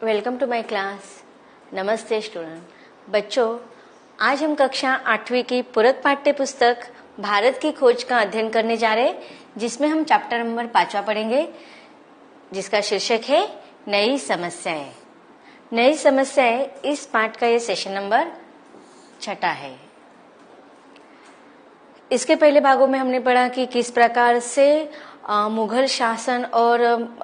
Welcome to my class. नमस्ते student. बच्चों, आज हम कक्षा 8वीं की पूरक पाठ्य पुस्तक भारत की खोज का अध्ययन करने जा रहे हैं, जिसमें हम चैप्टर नंबर 5वां पढ़ेंगे, जिसका शीर्षक है नई समस्याएं। नई समस्याएं इस पाठ का ये सेशन नंबर 6 है। इसके पहले भागों में हमने पढ़ा कि किस प्रकार से मुगल शासन और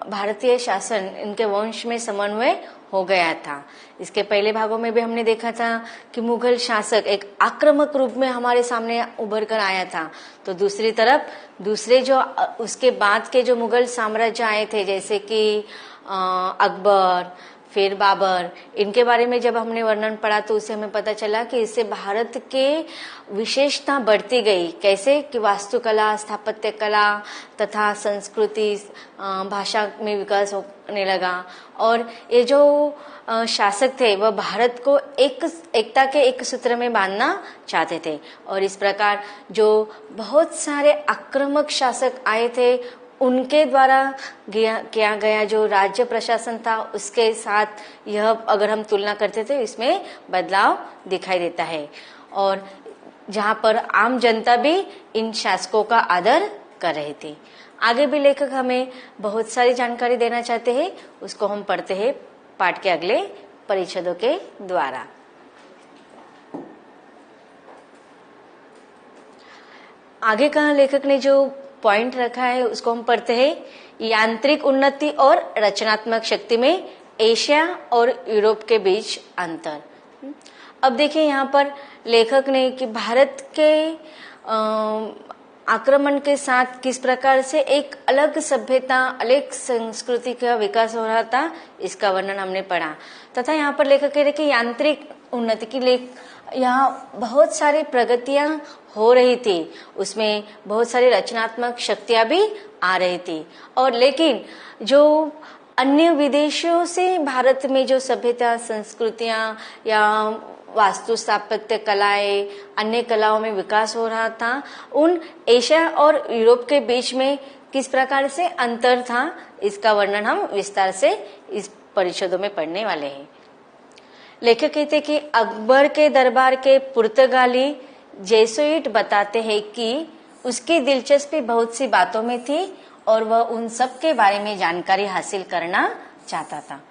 भारतीय शासन, इनके वंश में समन्वय हो गया था। इसके पहले भागों में भी हमने देखा था कि मुगल शासक एक आक्रामक रूप में हमारे सामने उभर कर आया था, तो दूसरी तरफ दूसरे जो उसके बाद के जो मुगल साम्राज्य आए थे, जैसे कि अकबर, फिर बाबर, इनके बारे में जब हमने वर्णन पढ़ा तो उससे हमें पता चला कि इससे भारत के विशेषता बढ़ती गई। कैसे कि वास्तुकला, स्थापत्य कला तथा संस्कृति, भाषा में विकास होने लगा। और ये जो शासक थे वह भारत को एकता के एक सूत्र में बांधना चाहते थे, और इस प्रकार जो बहुत सारे आक्रामक शासक आए थे उनके द्वारा किया गया जो राज्य प्रशासन था, उसके साथ यह अगर हम तुलना करते थे इसमें बदलाव दिखाई देता है, और जहां पर आम जनता भी इन शासकों का आदर कर रही थी। आगे भी लेखक हमें बहुत सारी जानकारी देना चाहते हैं, उसको हम पढ़ते हैं पाठ के अगले परिच्छेदों के द्वारा। आगे का लेखक ने जो पॉइंट रखा है उसको हम पढ़ते हैं। यांत्रिक उन्नति और रचनात्मक शक्ति में एशिया और यूरोप के बीच अंतर। अब देखिए यहाँ पर लेखक ने कि भारत के आक्रमण के साथ किस प्रकार से एक अलग सभ्यता, अलग संस्कृति का विकास हो रहा था, इसका वर्णन हमने पढ़ा। तथा यहाँ पर लेखक कह रहे कि यांत्रिक उन्नति की यहाँ बहुत सारी प्रगतियां हो रही थी, उसमें बहुत सारी रचनात्मक शक्तियां भी आ रही थी। और लेकिन जो अन्य विदेशों से भारत में जो सभ्यता, संस्कृतियां या वास्तु, स्थापत्य कलाएं, अन्य कलाओं में विकास हो रहा था, उन एशिया और यूरोप के बीच में किस प्रकार से अंतर था, इसका वर्णन हम विस्तार से इस परिच्छेदों में पढ़ने वाले हैं। लेखक कहते कि अकबर के दरबार के पुर्तगाली जेसुइट बताते हैं कि उसकी दिलचस्पी बहुत सी बातों में थी और वह उन सब के बारे में जानकारी हासिल करना चाहता था।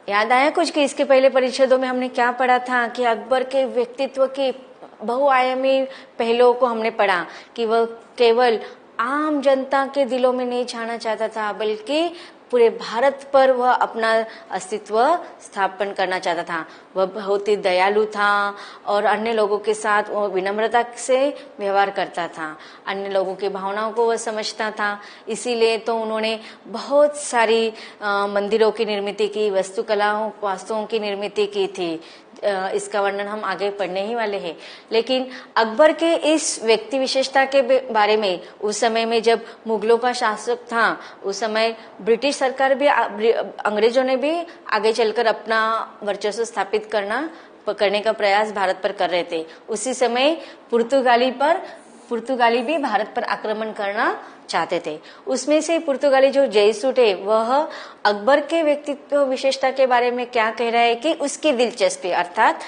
याद आया कुछ कि इसके पहले परिच्छेदों में हमने क्या पढ़ा था कि अकबर के व्यक्तित्व के बहुआयामी पहलुओं को हमने पढ़ा कि वह केवल आम जनता के दिलों में नहीं छाना चाहता था, बल्कि पूरे भारत पर वह अपना अस्तित्व स्थापन करना चाहता था। वह बहुत ही दयालु था और अन्य लोगों के साथ वह विनम्रता से व्यवहार करता था, अन्य लोगों की भावनाओं को वह समझता था। इसीलिए तो उन्होंने बहुत सारी मंदिरों की निर्मित की, वास्तुओं की निर्मित की थी। इसका वर्णन हम आगे पढ़ने ही वाले हैं। लेकिन अकबर के इस व्यक्ति विशेषता के बारे में उस समय में जब मुगलों का शासक था, उस समय ब्रिटिश सरकार भी, अंग्रेजों ने भी आगे चलकर अपना वर्चस्व स्थापित करने का प्रयास भारत पर कर रहे थे। उसी समय पुर्तगाली भी भारत पर आक्रमण करना चाहते थे। उसमें से पुर्तगाली जो जेसुइट है वह अकबर के व्यक्तित्व विशेषता के बारे में क्या कह रहा है कि उसकी दिलचस्पी, अर्थात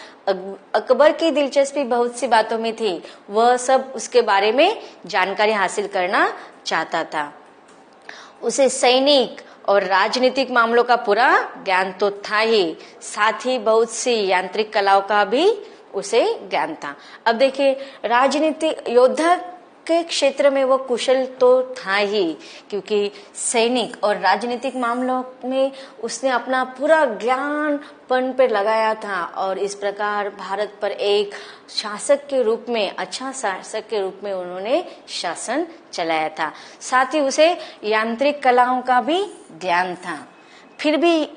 अकबर की दिलचस्पी बहुत सी बातों में थी, वह सब उसके बारे में जानकारी हासिल करना चाहता था। उसे सैनिक और राजनीतिक मामलों का पूरा ज्ञान तो था ही, साथ ही बहुत सी यांत्रिक कलाओं का भी उसे ज्ञान था। अब देखिए, राजनीतिक योद्धा के क्षेत्र में वो कुशल तो था ही, क्योंकि सैनिक और राजनीतिक मामलों में उसने अपना पूरा ज्ञानपन पर लगाया था, और इस प्रकार भारत पर एक शासक के रूप में, अच्छा शासक के रूप में उन्होंने शासन चलाया था। साथ ही उसे यांत्रिक कलाओं का भी ज्ञान था। फिर भी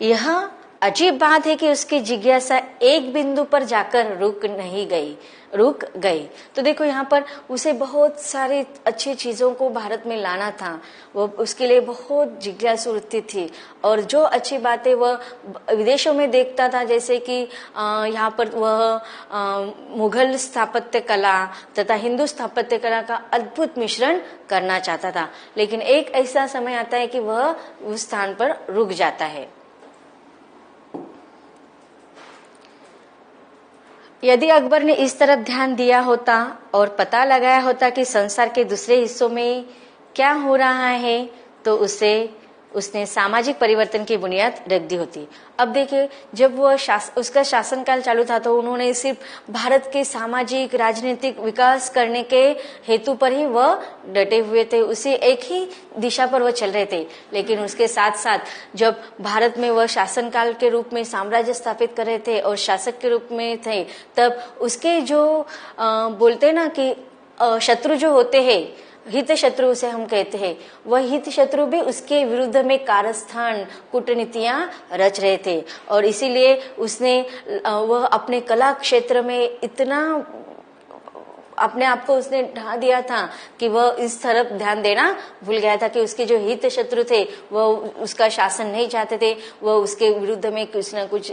यह अजीब बात है कि उसकी जिज्ञासा एक बिंदु पर जाकर रुक गई। तो देखो यहाँ पर उसे बहुत सारी अच्छी चीजों को भारत में लाना था, वो उसके लिए बहुत जिज्ञासु वृत्ति थी, और जो अच्छी बातें वह विदेशों में देखता था, जैसे कि यहाँ पर वह मुगल स्थापत्य कला तथा हिंदू स्थापत्य कला का अद्भुत मिश्रण करना चाहता था। लेकिन एक ऐसा समय आता है कि वह उस स्थान पर रुक जाता है। यदि अकबर ने इस तरफ ध्यान दिया होता और पता लगाया होता कि संसार के दूसरे हिस्सों में क्या हो रहा है, तो उसने सामाजिक परिवर्तन की बुनियाद रख दी होती। अब देखिए, जब उसका शासनकाल चालू था तो उन्होंने सिर्फ भारत के सामाजिक राजनीतिक विकास करने के हेतु पर ही वह डटे हुए थे, उसी एक ही दिशा पर वह चल रहे थे। लेकिन उसके साथ साथ जब भारत में वह शासनकाल के रूप में साम्राज्य स्थापित कर रहे थे और शासक के रूप में थे, तब उसके जो बोलते ना कि शत्रु जो होते हैं, हित शत्रु उसे हम कहते हैं, वह हित शत्रु भी उसके विरुद्ध में कारस्थान कूटनीतियां रच रहे थे। और इसीलिए वह अपने कला क्षेत्र में इतना अपने आप को उसने ढा दिया था कि वह इस तरफ ध्यान देना भूल गया था कि उसके जो हित शत्रु थे वह उसका शासन नहीं चाहते थे, वह उसके विरुद्ध में कुछ न कुछ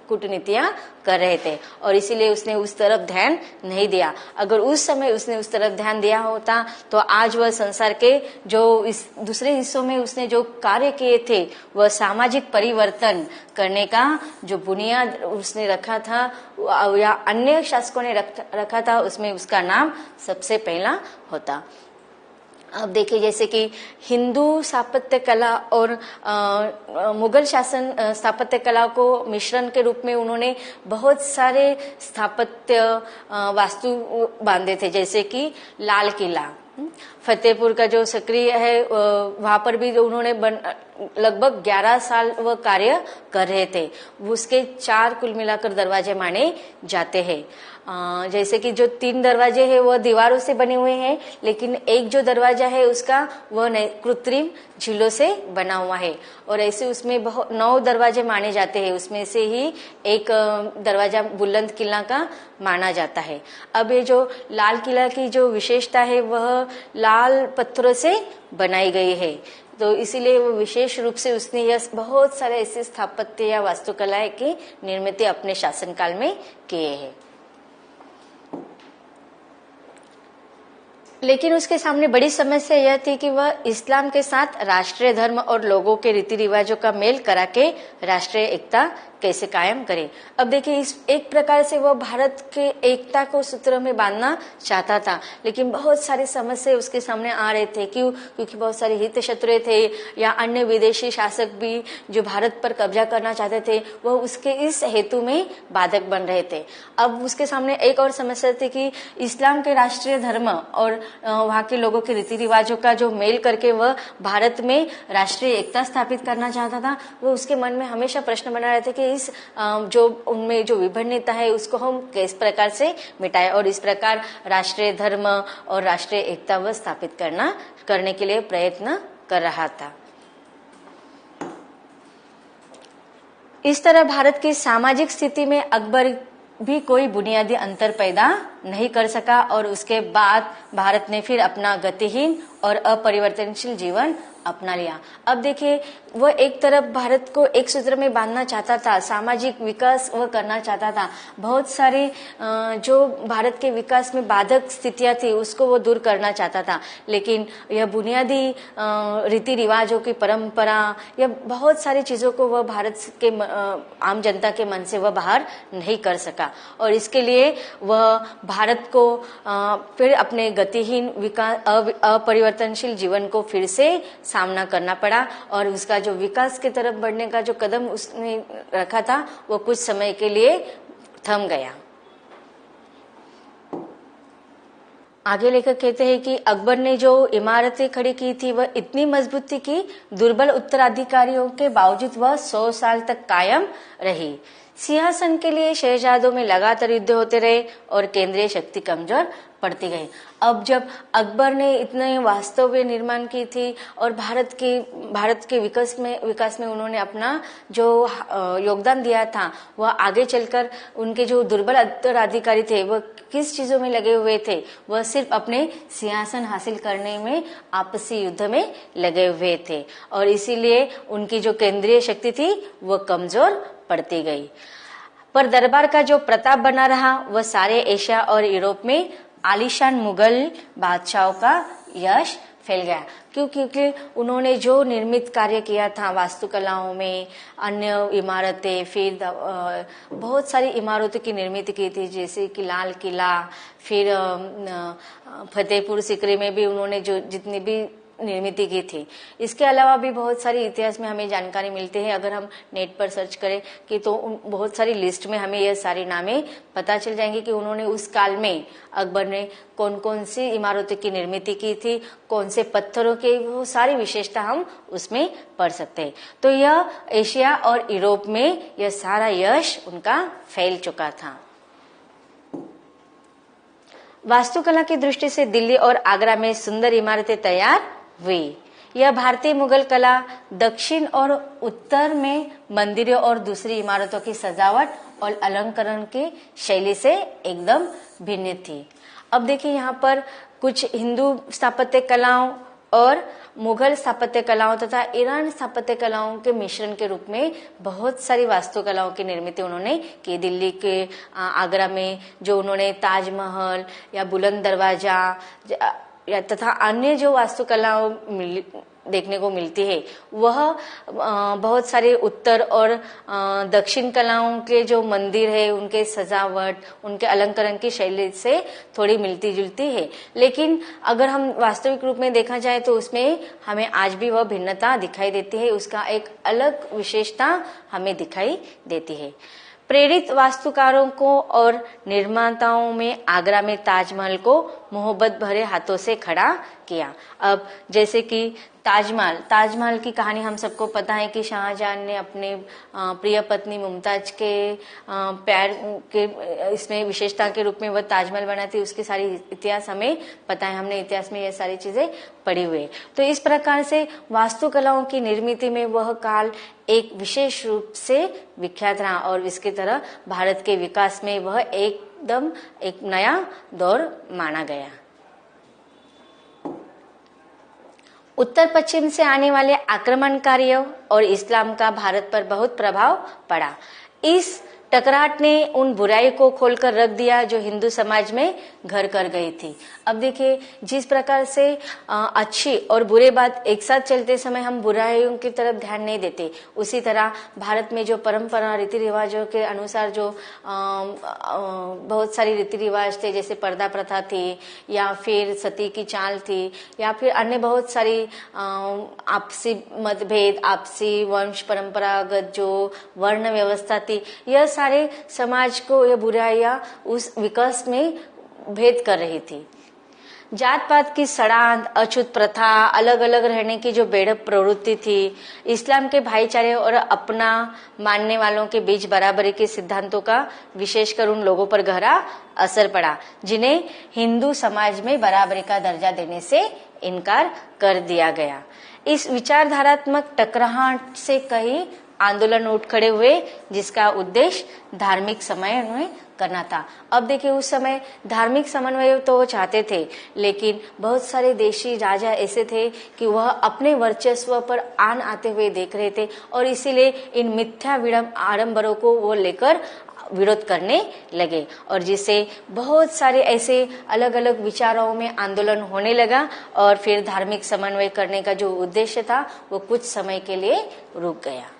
कूटनीतियां कर रहे थे और इसीलिए उसने उस तरफ ध्यान नहीं दिया। अगर उस समय उसने उस तरफ ध्यान दिया होता तो आज वह संसार के जो इस दूसरे हिस्सों में उसने जो कार्य किए थे, वह सामाजिक परिवर्तन करने का जो बुनियाद उसने रखा था या अन्य शासकों ने रखा था, उसमें उसका नाम सबसे पहला होता। अब देखिए, जैसे कि हिंदू स्थापत्य कला और मुगल शासन स्थापत्य कला को मिश्रण के रूप में उन्होंने बहुत सारे स्थापत्य वास्तु बांधे थे, जैसे कि लाल किला, फतेहपुर का जो सक्रिय है वहां पर भी उन्होंने लगभग 11 साल वह कार्य कर रहे थे। उसके 4 कुल मिलाकर दरवाजे माने जाते हैं। जैसे कि जो 3 दरवाजे हैं वह दीवारों से बने हुए हैं, लेकिन एक जो दरवाजा है उसका वह कृत्रिम झीलों से बना हुआ है और ऐसे उसमें 9 दरवाजे माने जाते हैं। उसमें से ही एक दरवाजा बुलंद किला का माना जाता है। अब ये जो लाल किला की जो विशेषता है वह लाल पत्थरों से बनाई गई है, तो इसीलिए वो विशेष रूप से उसने यह बहुत सारे ऐसे स्थापत्य या वास्तुकला की निर्मित अपने शासनकाल में किए हैं। लेकिन उसके सामने बड़ी समस्या यह थी कि वह इस्लाम के साथ राष्ट्रीय धर्म और लोगों के रीति रिवाजों का मेल करा के राष्ट्रीय एकता कैसे कायम करे। अब देखिए, इस एक प्रकार से वह भारत के एकता को सूत्र में बांधना चाहता था, लेकिन बहुत सारी समस्या उसके सामने आ रहे थे। क्योंकि बहुत सारे हित शत्रु थे या अन्य विदेशी शासक भी जो भारत पर कब्जा करना चाहते थे, वह उसके इस हेतु में बाधक बन रहे थे। अब उसके सामने एक और समस्या थी कि इस्लाम के राष्ट्रीय धर्म और वहाँ के लोगों के रीति रिवाजों का जो मेल करके वह भारत में राष्ट्रीय एकता स्थापित करना चाहता था। वो उसके मन में हमेशा प्रश्न बना रहे थे कि इस जो उनमें जो विभिन्नता है उसको हम किस प्रकार से मिटाएं और इस प्रकार राष्ट्रीय धर्म और राष्ट्रीय एकता वह स्थापित करने के लिए प्रयत्न कर रहा था। इस तरह भारत की सामाजिक स्थिति में अकबर भी कोई बुनियादी अंतर पैदा नहीं कर सका और उसके बाद भारत ने फिर अपना गतिहीन और अपरिवर्तनशील जीवन अपना लिया। अब देखिए, वह एक तरफ भारत को एक सूत्र में बांधना चाहता था, सामाजिक विकास वह करना चाहता था, बहुत सारे जो भारत के विकास में बाधक स्थितियां थी उसको वो दूर करना चाहता था, लेकिन यह बुनियादी रीति रिवाजों की परंपरा या बहुत सारी चीजों को वह भारत के आम जनता के मन से वह बाहर नहीं कर सका और इसके लिए वह भारत को फिर अपने गतिहीन विकास अपरिवर्तनशील जीवन को फिर से सामना करना पड़ा और उसका जो विकास की तरफ बढ़ने का जो कदम उसने रखा था वो कुछ समय के लिए थम गया। आगे लेकर कहते हैं कि अकबर ने जो इमारतें खड़ी की थी वह इतनी मजबूत थी कि दुर्बल उत्तराधिकारियों के बावजूद वह 100 साल तक कायम रही। सिंहासन के लिए शहजादों में लगातार युद्ध होते रहे और केंद्रीय शक्ति कमजोर पड़ती गई। अब जब अकबर ने इतने वास्तव्य निर्माण की थी और भारत के विकास में उन्होंने अपना जो योगदान दिया था, वह आगे चलकर उनके जो दुर्बल उत्तराधिकारी थे वह किस चीजों में लगे हुए थे, वह सिर्फ अपने सिंहासन हासिल करने में आपसी युद्ध में लगे हुए थे और इसीलिए उनकी जो केंद्रीय शक्ति थी वह कमजोर पड़ती गई। पर दरबार का जो प्रताप बना रहा वह सारे एशिया और यूरोप में आलीशान मुगल बादशाहों का यश फैल गया। क्योंकि उन्होंने जो निर्मित कार्य किया था वास्तुकलाओं में, अन्य इमारतें, फिर बहुत सारी इमारतों की निर्मित की थी, जैसे कि लाल किला, फिर फतेहपुर सिकरी में भी उन्होंने जो जितनी भी निर्मित की थी। इसके अलावा भी बहुत सारी इतिहास में हमें जानकारी मिलती है। अगर हम नेट पर सर्च करें कि तो बहुत सारी लिस्ट में हमें यह सारी नामें पता चल जाएंगी कि उन्होंने उस काल में अकबर ने कौन कौन सी इमारतों की निर्मित की थी, कौन से पत्थरों के, वो सारी विशेषता हम उसमें पढ़ सकते हैं। तो यह एशिया और यूरोप में यह सारा यश उनका फैल चुका था। वास्तुकला की दृष्टि से दिल्ली और आगरा में सुंदर इमारतें तैयार हुई। यह भारतीय मुगल कला दक्षिण और उत्तर में मंदिरों और दूसरी इमारतों की सजावट और अलंकरण की शैली से एकदम भिन्न थी। अब देखिए यहाँ पर कुछ हिंदू स्थापत्य कलाओं और मुगल स्थापत्य कलाओं तथा ईरान स्थापत्य कलाओं के मिश्रण के रूप में बहुत सारी वास्तुकलाओं की निर्मित उन्होंने की। दिल्ली के आगरा में जो उन्होंने ताजमहल या बुलंद दरवाजा या तथा अन्य जो वास्तुकलाओं देखने को मिलती है, वह बहुत सारे उत्तर और दक्षिण कलाओं के जो मंदिर है, उनके सजावट, उनके अलंकरण की शैली से थोड़ी मिलती जुलती है। लेकिन अगर हम वास्तविक रूप में देखा जाए तो उसमें हमें आज भी वह भिन्नता दिखाई देती है, उसका एक अलग विशेषता हमें दिखाई देती है। प्रेरित वास्तुकारों को और निर्माताओं में आगरा में ताजमहल को मोहब्बत भरे हाथों से खड़ा किया। अब जैसे कि ताजमहल की कहानी हम सबको पता है कि शाहजहां ने अपने प्रिय पत्नी मुमताज के प्यार के इसमें विशेषता के रूप में वह ताजमहल बना थी। उसकी सारी इतिहास हमें पता है, हमने इतिहास में ये सारी चीजें पढ़ी हुई। तो इस प्रकार से वास्तुकलाओं की निर्मित में वह काल एक विशेष रूप से विख्यात रहा और इसकी तरह भारत के विकास में वह एकदम एक नया दौर माना गया। उत्तर पश्चिम से आने वाले आक्रमणकारियों और इस्लाम का भारत पर बहुत प्रभाव पड़ा। इस टकराहट ने उन बुराई को खोलकर रख दिया जो हिंदू समाज में घर कर गई थी। अब देखिए, जिस प्रकार से अच्छी और बुरे बात एक साथ चलते समय हम बुराइयों की तरफ ध्यान नहीं देते, उसी तरह भारत में जो परंपरा रीति रिवाजों के अनुसार जो बहुत सारी रीति रिवाज थे, जैसे पर्दा प्रथा थी या फिर सती की चाल थी या फिर अन्य बहुत सारी आपसी मतभेद, आपसी वंश परंपरागत जो वर्ण व्यवस्था थी, यह सारे समाज को यह बुराइयां उस विकास में भेद कर रही थी। जात पात की सड़ांध, अछूत प्रथा, अलग अलग रहने की जो बेढप प्रवृत्ति थी, इस्लाम के भाईचारे और अपना मानने वालों के बीच बराबरी के सिद्धांतों का विशेषकर उन लोगों पर गहरा असर पड़ा जिन्हें हिंदू समाज में बराबरी का दर्जा देने से इनकार कर दिया गया। इस विचारधारात्मक टकराहट से कई आंदोलन उठ खड़े हुए जिसका उद्देश्य धार्मिक समन्वय करना था। अब देखिए, उस समय धार्मिक समन्वय तो वो चाहते थे, लेकिन बहुत सारे देशी राजा ऐसे थे कि वह अपने वर्चस्व पर आन आते हुए देख रहे थे और इसीलिए इन मिथ्या आडंबरों को वो लेकर विरोध करने लगे और जिससे बहुत सारे ऐसे अलग अलग विचारों में आंदोलन होने लगा और फिर धार्मिक समन्वय करने का जो उद्देश्य था वो कुछ समय के लिए रुक गया।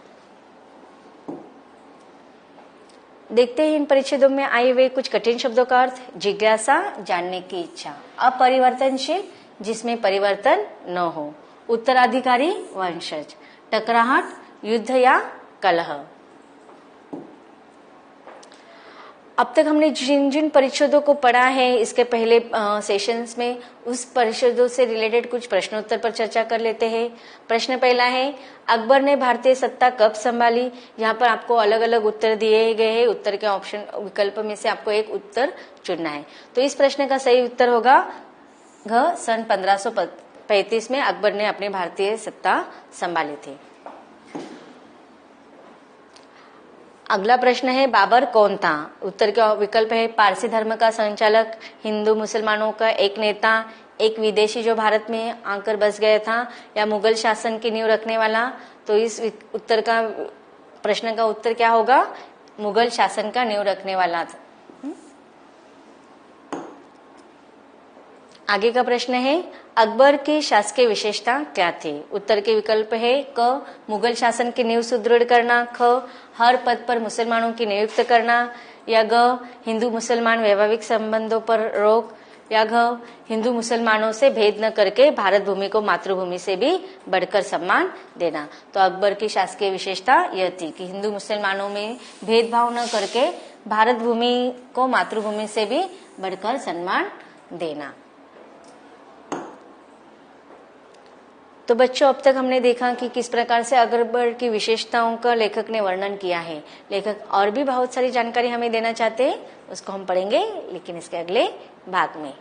देखते हैं इन परिच्छेदों में आए हुए कुछ कठिन शब्दों का अर्थ। जिज्ञासा, जानने की इच्छा। अपरिवर्तनशील, जिसमें परिवर्तन न हो। उत्तराधिकारी, वंशज। टकराहट, युद्ध या कलह। अब तक हमने जिन जिन परिच्छेदों को पढ़ा है इसके पहले सेशंस में, उस परिच्छेदों से रिलेटेड कुछ प्रश्नोत्तर पर चर्चा कर लेते हैं। प्रश्न पहला है, अकबर ने भारतीय सत्ता कब संभाली? यहाँ पर आपको अलग अलग उत्तर दिए गए हैं। उत्तर के ऑप्शन विकल्प में से आपको एक उत्तर चुनना है। तो इस प्रश्न का सही उत्तर होगा घ, सन 1535 में अकबर ने अपनी भारतीय सत्ता संभाली थी। अगला प्रश्न है, बाबर कौन था? उत्तर के विकल्प है, पारसी धर्म का संचालक, हिंदू मुसलमानों का एक नेता, एक विदेशी जो भारत में आकर बस गया था, या मुगल शासन की नींव रखने वाला। तो इस उत्तर का प्रश्न का उत्तर क्या होगा? मुगल शासन का नींव रखने वाला था। आगे का प्रश्न है, अकबर की शासकीय विशेषता क्या थी? उत्तर के विकल्प है क, मुगल शासन की नींव सुदृढ़ करना, ख, हर पद पर मुसलमानों की नियुक्त करना, या ग, हिंदू मुसलमान वैवाहिक संबंधों पर रोक, या घ, हिंदू मुसलमानों से भेद न करके भारत भूमि को मातृभूमि से भी बढ़कर सम्मान देना। तो अकबर की शासकीय विशेषता यह थी कि हिंदू मुसलमानों में भेदभाव न करके भारत भूमि को मातृभूमि से भी बढ़कर सम्मान देना। तो बच्चों, अब तक हमने देखा कि किस प्रकार से अकबर की विशेषताओं का लेखक ने वर्णन किया है। लेखक और भी बहुत सारी जानकारी हमें देना चाहते हैं, उसको हम पढ़ेंगे लेकिन इसके अगले भाग में।